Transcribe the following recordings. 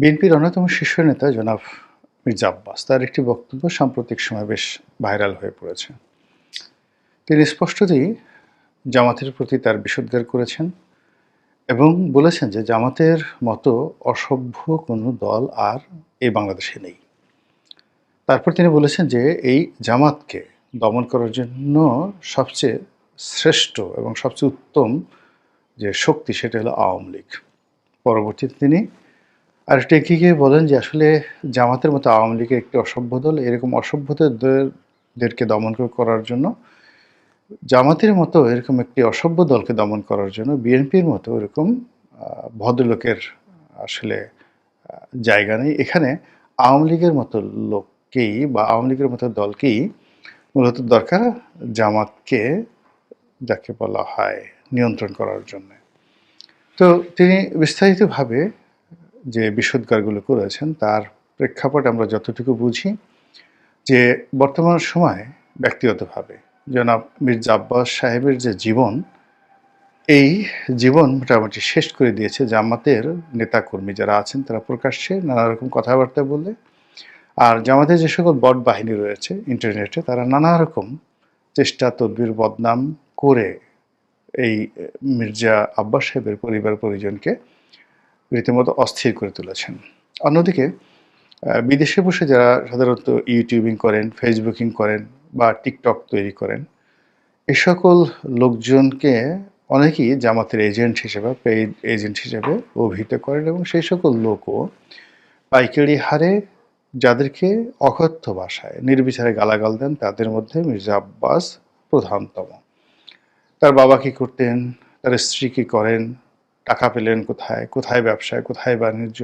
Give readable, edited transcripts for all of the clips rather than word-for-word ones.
বিএনপির অন্যতম শীর্ষ নেতা জনাব মির্জা আব্বাস তার একটি বক্তব্য সাম্প্রতিক সময়ে বেশ ভাইরাল হয়ে পড়েছে। তিনি স্পষ্টতই জামাতের প্রতি তার বিষোদ্গার করেছেন এবং বলেছেন যে জামাতের মতো অসভ্য কোনো দল আর এই বাংলাদেশে নেই। তারপর তিনি বলেছেন যে এই জামাতকে দমন করার জন্য সবচেয়ে শ্রেষ্ঠ এবং সবচেয়ে উত্তম যে শক্তি সেটা হলো আওয়ামী লীগ। পরবর্তীতে তিনি আরেকটু এগিয়ে গিয়ে বলেন যে আসলে জামাতের মতো আওয়ামী লীগের একটি অসভ্য দল, এরকম অসভ্যদেরকে দমন করার জন্য জামাতের মতো এরকম একটি অসভ্য দলকে দমন করার জন্য বিএনপির মতো এরকম ভদ্রলোকের আসলে জায়গা নেই। এখানে আওয়ামী লীগের মতো লোককেই বা আওয়ামী লীগের মতো দলকেই মূলত দরকার জামাতকে, যাকে বলা হয়, নিয়ন্ত্রণ করার জন্য। তো তিনি বিস্তারিতভাবে যে বিষোদ্গারগুলো করেছেন তার প্রেক্ষাপট আমরা যতটুকু বুঝি যে বর্তমান সময়ে ব্যক্তিগতভাবে জনাব মির্জা আব্বাস সাহেবের যে জীবন, এই জীবন মোটামুটি শেষ করে দিয়েছে জামাতের নেতাকর্মী যারা আছেন তারা প্রকাশ্যে নানা রকম কথাবার্তা বলে। আর জামাতের যে সকল বট বাহিনী রয়েছে ইন্টারনেটে তারা নানা রকম চেষ্টা তদবির বদনাম করে এই মির্জা আব্বাস সাহেবের পরিবার পরিজনকে রীতিমতো অস্থির করে তুলেছেন। অন্যদিকে বিদেশে বসে যারা সাধারণত ইউটিউবিং করেন, ফেসবুকিং করেন বা টিকটক তৈরি করেন, এই সকল লোকজনকে অনেকেই জামাতের এজেন্ট হিসেবে, পেইড এজেন্ট হিসেবে অভিহিত করেন এবং সেই সকল লোকও পাইকারি হারে যাদেরকে অকথ্য ভাষায় নির্বিচারে গালাগাল দেন তাদের মধ্যে মির্জা আব্বাস প্রধানতম। তার বাবা কী করতেন, তার স্ত্রী কী করেন, টাকা পেলেন কোথায়, কোথায় ব্যবসায়, কোথায় বাণিজ্য,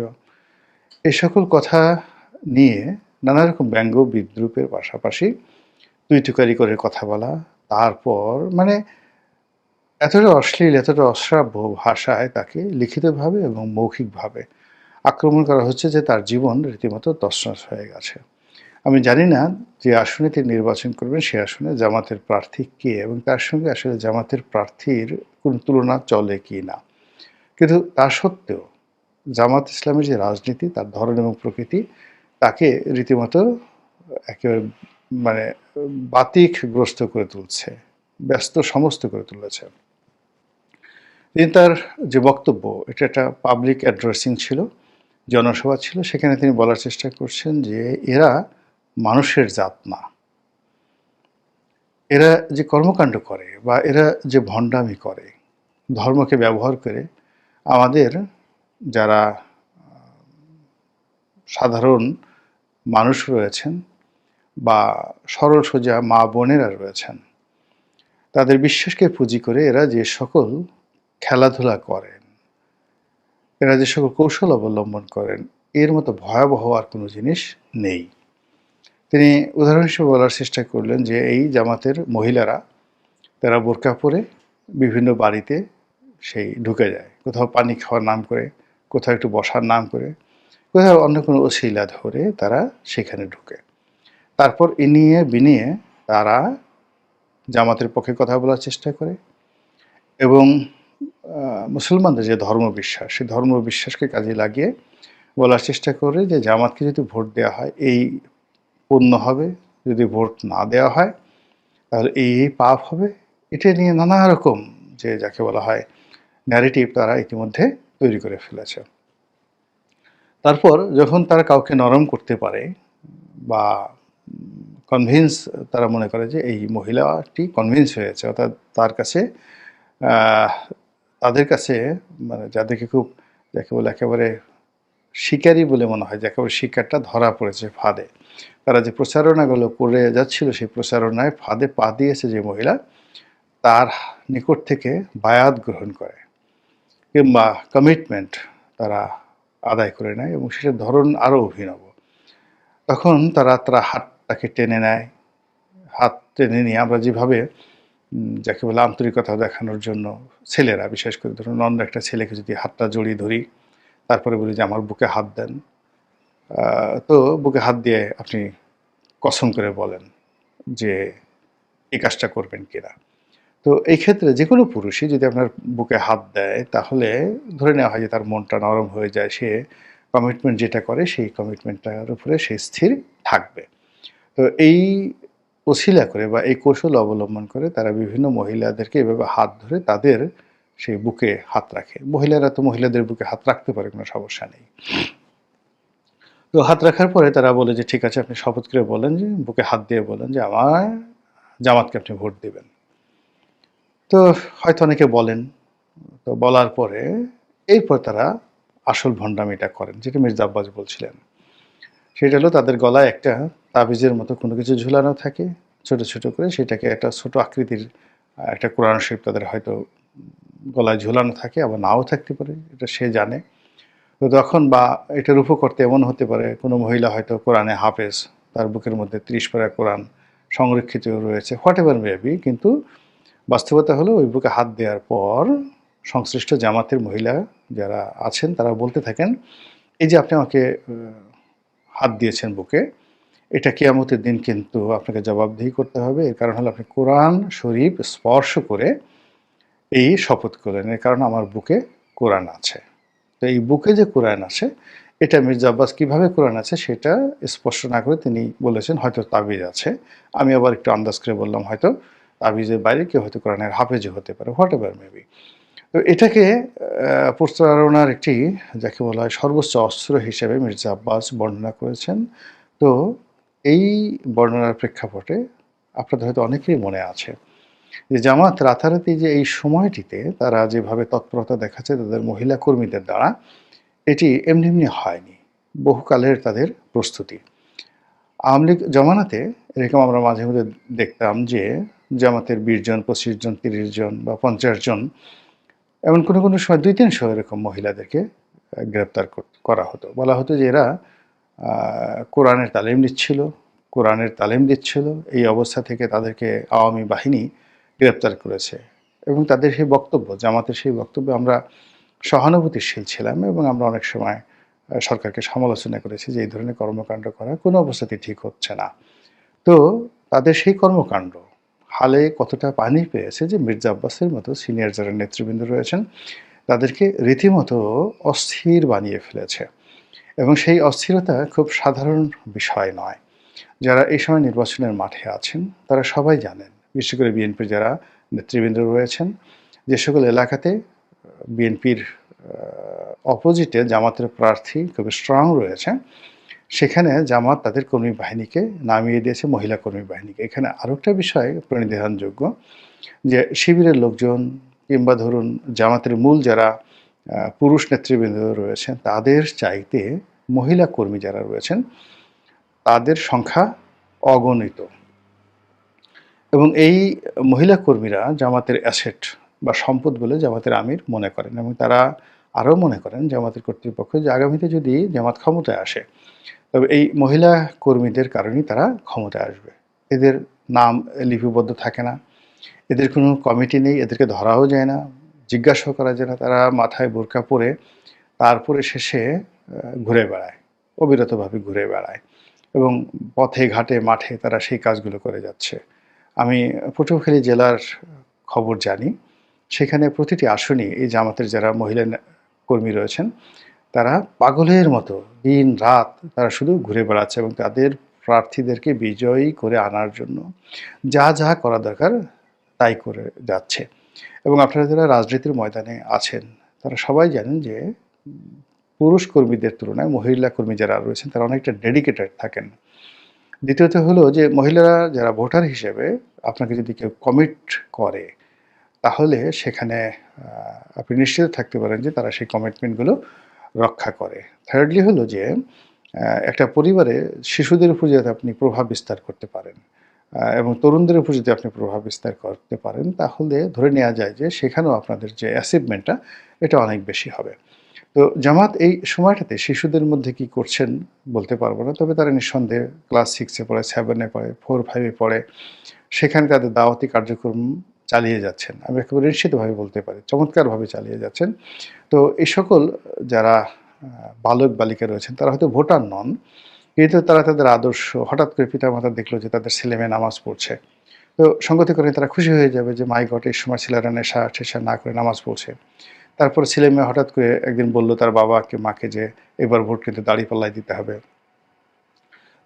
এই সকল কথা নিয়ে নানা রকম ব্যঙ্গ বিদ্রূপের পাশাপাশি টুইটুকারি করে কথা বলা, তারপর মানে এতটা অশ্লীল, এতটা অশ্রাব্য ভাষায় তাকে লিখিতভাবে এবং মৌখিকভাবে আক্রমণ করা হচ্ছে যে তার জীবন রীতিমতো তছনছ হয়ে গেছে। আমি জানি না যে আসনে তিনি নির্বাচন করবেন সে আসনে জামাতের প্রার্থী কে এবং তার সঙ্গে আসলে জামাতের প্রার্থীর কোনো তুলনা চলে কি না। কিন্তু তা সত্ত্বেও জামাত ইসলামের যে রাজনীতি, তার ধরন এবং প্রকৃতি তাকে রীতিমতো একেবারে মানে বাতিকগ্রস্ত করে তুলছে, ব্যস্ত সমস্ত করে তুলেছে। তিনি তার যে বক্তব্য, এটা একটা পাবলিক অ্যাড্রেসিং ছিল, জনসভা ছিল। সেখানে তিনি বলার চেষ্টা করছেন যে এরা মানুষের জাত না। এরা যে কর্মকাণ্ড করে বা এরা যে ভণ্ডামি করে, ধর্মকে ব্যবহার করে আমাদের যারা সাধারণ মানুষ রয়েছেন বা সরল সোজা মা বোনেরা রয়েছেন, তাদের বিশ্বাসকে পুঁজি করে এরা যে সকল খেলাধুলা করেন, এরা যে সকল কৌশল অবলম্বন করেন, এর মতো ভয়াবহ আর কোনো জিনিস নেই। তিনি উদাহরণ হিসেবে বলার চেষ্টা করলেন যে এই জামাতের মহিলারা তারা বোরকা পরে বিভিন্ন বাড়িতে সেই ঢুকে যায়, কোথাও পানি খাওয়ার নাম করে, কোথাও একটু বসার নাম করে, কোথাও অন্য কোনো ওসিলা ধরে তারা সেখানে ঢুকে। তারপর ইনিয়ে বিনিয়ে তারা জামাতের পক্ষে কথা বলার চেষ্টা করে এবং মুসলমানদের যে ধর্মবিশ্বাস, সেই ধর্মবিশ্বাসকে কাজে লাগিয়ে বলার চেষ্টা করে যে জামাতকে যদি ভোট দেওয়া হয় এই পুণ্য হবে, যদি ভোট না দেওয়া হয় তাহলে এই পাপ হবে। এটা নিয়ে নানা রকম যে যাকে বলা হয় ন্যারেটিভ তারা ইতিমধ্যে তৈরি করে ফেলেছে। তারপর যখন তারা কাউকে নরম করতে পারে বা কনভিন্স, তারা মনে করে যে এই মহিলাটি কনভিন্স হয়েছে, অর্থাৎ তার কাছে তাদের কাছে মানে যাদেরকে খুব যাকে বলে একেবারে শিকারী বলে মনে হয় যে একেবারে শিকারটা ধরা পড়েছে ফাঁদে, তারা যে প্রচারণাগুলো করে যাচ্ছিল সেই প্রচারণায় ফাঁদে পা দিয়েছে যে মহিলা, তার নিকট থেকে বায়াত গ্রহণ করে কিংবা কমিটমেন্ট তারা আদায় করে নেয় এবং সেটার ধরন আরও অভিনব। তখন তারা হাতটাকে টেনে নেয়, হাত টেনে নিয়ে আমরা যেভাবে যাকে বলে আন্তরিকতা দেখানোর জন্য ছেলেরা, বিশেষ করে ধরুন অন্য একটা ছেলেকে যদি হাতটা জড়িয়ে ধরি তারপরে বলি যে আমার বুকে হাত দেন, তো বুকে হাত দিয়ে আপনি কসম করে বলেন যে এই কাজটা করবেন কিনা। তো এই ক্ষেত্রে যে কোনো পুরুষই যদি আপনার বুকে হাত দেয় তাহলে ধরে নেওয়া হয় যে তার মনটা নরম হয়ে যায়, সে কমিটমেন্ট যেটা করে সেই কমিটমেন্টটার উপরে সে স্থির থাকবে। তো এই ওসিলা করে বা এই কৌশল অবলম্বন করে তারা বিভিন্ন মহিলাদেরকে এভাবে হাত ধরে তাদের সেই বুকে হাত রাখে। মহিলারা তো মহিলাদের বুকে হাত রাখতে পারে, কোনো সমস্যা নেই। তো হাত রাখার পরে তারা বলে যে ঠিক আছে, আপনি শপথ করে বলেন, যে বুকে হাত দিয়ে বলেন যে আমার জামাতকে আপনি ভোট দিবেন। তো হয়তো অনেকে বলেন, তো বলার পরে এরপর তারা আসল ভণ্ডামিটা করেন, যেটা মির্জা আব্বাস বলছিলেন। সেটা হলো তাদের গলায় একটা তাবিজের মতো কোনো কিছু ঝুলানো থাকে, ছোট ছোট করে। সেটাকে একটা ছোট আকৃতির একটা কোরআন শরীফ তাদের হয়তো গলায় ঝুলানো থাকে, আবার নাও থাকতে পারে, এটা সে জানে। তো তখন বা এটার উপকর্তে এমন হতে পারে কোনো মহিলা হয়তো কোরআনে হাফেজ, তার বুকের মধ্যে 30 পারা কোরআন সংরক্ষিত রয়েছে, হোয়াট এভার মেবি। কিন্তু বাস্তবতা হলো ওই বুকে হাত দেওয়ার পর সংশ্লিষ্ট জামাতের মহিলা যারা আছেন তারা বলতে থাকেন, এই যে আপনি আমাকে হাত দিয়েছেন বুকে, এটা কিয়ামতের দিন কিন্তু আপনাকে জবাবদিহি করতে হবে। এর কারণ হলো আপনি কোরআন শরীফ স্পর্শ করে এই শপথ করলেন, এর কারণ আমার বুকে কোরআন আছে। তো এই বুকে যে কোরআন আছে, এটা মির্জা আব্বাস কীভাবে কোরআন আছে সেটা স্পষ্ট না করে তিনি বলেছেন হয়তো তাবিজ আছে। আমি আবার একটু আন্দাজ করে বললাম হয়তো তাবিজের বাইরে কেউ হয়তো কোরআনের হাফেজও হতে পারে, হোয়াট এভার মেবি। তো এটাকে প্রতারণার একটি, যাকে বলা হয় সর্বোচ্চ অস্ত্র হিসেবে মির্জা আব্বাস বর্ণনা করেছেন। তো এই বর্ণনার প্রেক্ষাপটে আপনাদের হয়তো অনেকেরই মনে আছে যে জামাত রাতারাতি যে এই সময়টিতে তারা যেভাবে তৎপরতা দেখাচ্ছে তাদের মহিলা কর্মীদের দ্বারা, এটি এমনি এমনি হয়নি, বহুকালের তাদের প্রস্তুতি। আওয়ামী লীগ জমানাতে এরকম আমরা মাঝে মধ্যে দেখতাম যে জামাতের 20 জন, 25 জন, 30 জন বা 50 জন, এমন কোনো কোনো সময় 200-300 এরকম মহিলাদেরকে গ্রেপ্তার করা হতো। বলা হতো যে এরা কোরআনের তালিম দিচ্ছিল, কোরআনের তালিম দিচ্ছিল। এই অবস্থা থেকে তাদেরকে আওয়ামী বাহিনী গ্রেপ্তার করেছে। এবং তাদের সেই বক্তব্য, জামাতের সেই বক্তব্যে আমরা সহানুভূতিশীল ছিলাম এবং আমরা অনেক সময় সরকারকে সমালোচনা করেছি যে এই ধরনের কর্মকাণ্ড করা কোনো অবস্থাতেই ঠিক হচ্ছে না। তো তাদের সেই কর্মকাণ্ড হালে কতটা পানি পেয়েছে যে মির্জা আব্বাসের মতো সিনিয়র যারা নেতৃবৃন্দ রয়েছেন তাদেরকে রীতিমতো অস্থির বানিয়ে ফেলেছে। এবং সেই অস্থিরতা খুব সাধারণ বিষয় নয়। যারা এই সময় নির্বাচনের মাঠে আছেন তারা সবাই জানেন, বিশেষ করে বিএনপির যারা নেতৃবৃন্দ রয়েছেন, যে সকল এলাকাতে বিএনপির অপোজিটে জামাতের প্রার্থী খুব স্ট্রং রয়েছে, সেখানে জামাত তাদের কর্মী বাহিনীকে নামিয়ে দিয়েছে, মহিলা কর্মী বাহিনীকে। এখানে আরও একটা বিষয় প্রণিধানযোগ্য, যে শিবিরের লোকজন কিংবা ধরুন জামাতের মূল যারা পুরুষ নেতৃবৃন্দ রয়েছেন তাদের চাইতে মহিলা কর্মী যারা রয়েছেন তাদের সংখ্যা অগণিত। এবং এই মহিলা কর্মীরা জামাতের অ্যাসেট বা সম্পদ বলে জামাতের আমির মনে করেন, এবং তারা আরও মনে করেন জামাতের কর্তৃপক্ষ যে আগামীতে যদি জামাত ক্ষমতায় আসে তবে এই মহিলা কর্মীদের কারণেই তারা ক্ষমতায় আসবে। এদের নাম লিপিবদ্ধ থাকে না, এদের কোনো কমিটি নেই, এদেরকে ধরাও যায় না, জিজ্ঞাসাও করা যায় না। তারা মাথায় বোরকা পরে তারপরে শেষে ঘুরে বেড়ায়, অবিরতভাবে ঘুরে বেড়ায় এবং পথে ঘাটে মাঠে তারা সেই কাজগুলো করে যাচ্ছে। আমি পটুয়াখালী জেলার খবর জানি, সেখানে প্রতিটি আসনই এই জামাতের যারা মহিলা কর্মী রয়েছেন তারা পাগলের মতো দিন রাত তারা শুধু ঘুরে বেড়াচ্ছে এবং তাদের প্রার্থীদেরকে বিজয়ী করে আনার জন্য যা যা করা দরকার তাই করে যাচ্ছে। এবং আপনারা যারা রাজনীতির ময়দানে আছেন তারা সবাই জানেন যে পুরুষ কর্মীদের তুলনায় মহিলা কর্মী যারা রয়েছেন তারা অনেকটা ডেডিকেটেড থাকেন। দ্বিতীয়ত হলো যে মহিলারা যারা ভোটার হিসেবে আপনাকে যদি কেউ কমিট করে তাহলে সেখানে আপনি নিশ্চিত থাকতে পারেন যে তারা সেই কমিটমেন্টগুলো রক্ষা করে। থার্ডলি হলো যে একটা পরিবারে শিশুদের উপর যদি আপনি প্রভাব বিস্তার করতে পারেন এবং তরুণদের উপর যদি আপনি প্রভাব বিস্তার করতে পারেন তাহলে ধরে নেওয়া যায় যে সেখানেও আপনাদের যে অ্যাচিভমেন্টটা এটা অনেক বেশি হবে। তো জামাত এই সময়টাতে শিশুদের মধ্যে কি করছেন বলতে পারবো না, তবে তারা নিঃসন্দেহে ক্লাস 6-এ পড়ে, 7-এ পড়ে, 4-5-এ পড়ে, সেখানে তাদের দাওয়াতি কার্যক্রম চালিয়ে যাচ্ছেন। আমি একেবারে নিশ্চিতভাবে বলতে পারি চমৎকারভাবে চালিয়ে যাচ্ছেন। তো এই সকল যারা বালক বালিকা রয়েছেন তারা হয়তো ভোটার নন, কিন্তু তারা তাদের আদর্শ, হঠাৎ করে পিতামাতা দেখলো যে তাদের ছেলেমেয়ে নামাজ পড়ছে, তো সঙ্গতি করে তারা খুশি হয়ে যাবে যে মাই গড এই সময় ছেলেরা নেশা টেশা না করে নামাজ পড়ছে। তারপর ছেলেমেয়ে হঠাৎ করে একদিন বলল তার বাবাকে মাকে যে এবার ভোট কিন্তু দাঁড়িপাল্লায় দিতে হবে।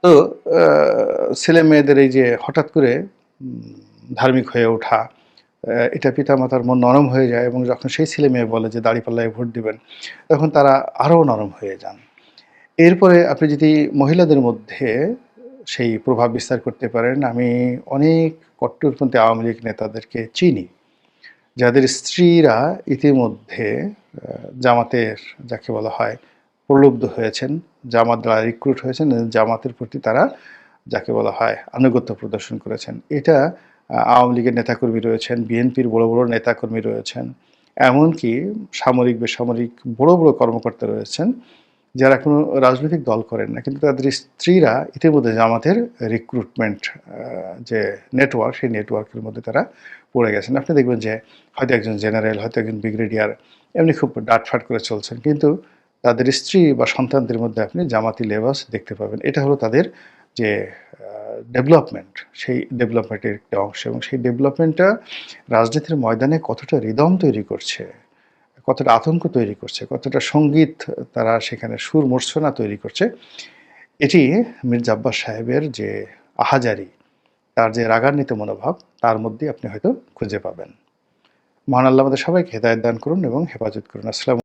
তো ছেলেমেয়েদের এই যে হঠাৎ করে ধার্মিক হয়ে ওঠা, এটা পিতামাতার মন নরম হয়ে যায় এবং যখন সেই ছেলেমেয়ে বলে যে দাঁড়িপাল্লায় ভোট দিবেন, তখন তারা আরও নরম হয়ে যান। এরপরে আপনি যদি মহিলাদের মধ্যে সেই প্রভাব বিস্তার করতে পারেন, আমি অনেক কট্টরপন্থী আওয়ামী লীগ নেতাদেরকে চিনি, যাদের স্ত্রীরা ইতিমধ্যে জামাতের যাকে বলা হয় প্রলুব্ধ হয়েছেন, জামাত দ্বারা রিক্রুট হয়েছেন, জামাতের প্রতি তারা যাকে বলা হয় আনুগত্য প্রদর্শন করেছেন। এটা আওয়ামী লীগের নেতাকর্মী রয়েছেন, বিএনপির বড়, বড় নেতাকর্মী রয়েছেন, এমনকি সামরিক, বেসামরিক বড়, বড় কর্মকর্তা রয়েছেন, যারা কোনো রাজনৈতিক দল করেন না। কিন্তু তাদের স্ত্রীরা ইতিমধ্যে জামাতের রিক্রুটমেন্ট যে নেটওয়ার্ক, সেই নেটওয়ার্কের মধ্যে তারা পড়ে গেছেন। আপনি দেখবেন যে হয়তো একজন জেনারেল, হয়তো একজন ব্রিগেডিয়ার এমনি খুব ডাটফাট করে চলছেন। কিন্তু তাদের স্ত্রী বা সন্তানদের মধ্যে আপনি জামাতি লেবাস দেখতে পাবেন। এটা হলো তাদের যে ডেভেলপমেন্ট, সেই ডেভেলপমেন্টের একটা অংশ এবং সেই ডেভেলপমেন্টটা রাজনীতির ময়দানে কতটা রিদম তৈরি করছে, কতটা আতঙ্ক তৈরি করছে, কতটা সংগীত তারা সেখানে সুর মূর্ছনা তৈরি করছে, এটি মির্জা আব্বাস সাহেবের যে আহাজারি, তার যে রাগান্বিত মনোভাব, তার মধ্যেই আপনি হয়তো খুঁজে পাবেন। মহান আল্লাহ আমাদের সবাইকে হেদায়েত দান করুন এবং হেফাজত করুন। আসসালামু